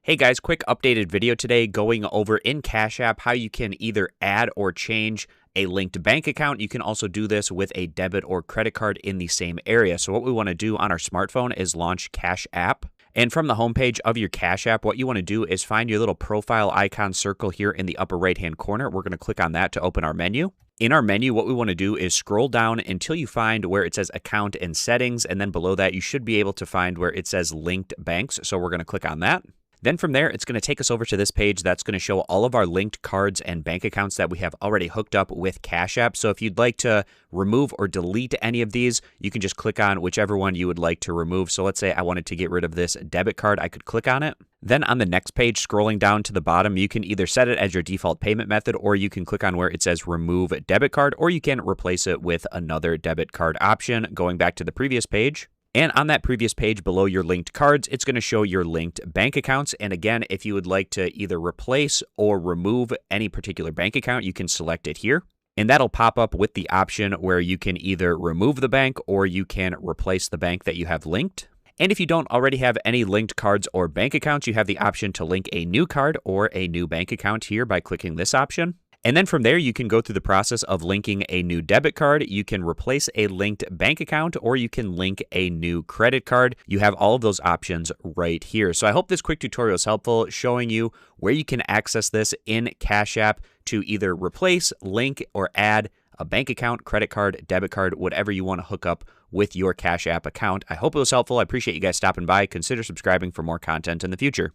Hey guys, quick updated video today going over in Cash App how you can either add or change a linked bank account. You can also do this with a debit or credit card in the same area. So what we want to do on our smartphone is launch Cash App. And from the homepage of your Cash App, what you want to do is find your little profile icon circle here in the upper right-hand corner. We're going to click on that to open our menu. In our menu, what we want to do is scroll down until you find where it says Account and Settings, and then below that, you should be able to find where it says Linked Banks. So we're going to click on that. Then from there, it's going to take us over to this page that's going to show all of our linked cards and bank accounts that we have already hooked up with Cash App. So if you'd like to remove or delete any of these, you can just click on whichever one you would like to remove. So let's say I wanted to get rid of this debit card. I could click on it. Then on the next page, scrolling down to the bottom, you can either set it as your default payment method, or you can click on where it says remove debit card, or you can replace it with another debit card option. Going back to the previous page. And on that previous page below your linked cards, it's going to show your linked bank accounts. And again, if you would like to either replace or remove any particular bank account, you can select it here. And that'll pop up with the option where you can either remove the bank or you can replace the bank that you have linked. And if you don't already have any linked cards or bank accounts, you have the option to link a new card or a new bank account here by clicking this option. And then from there, you can go through the process of linking a new debit card. You can replace a linked bank account, or you can link a new credit card. You have all of those options right here. So I hope this quick tutorial is helpful, showing you where you can access this in Cash App to either replace, link, or add a bank account, credit card, debit card, whatever you want to hook up with your Cash App account. I hope it was helpful. I appreciate you guys stopping by. Consider subscribing for more content in the future.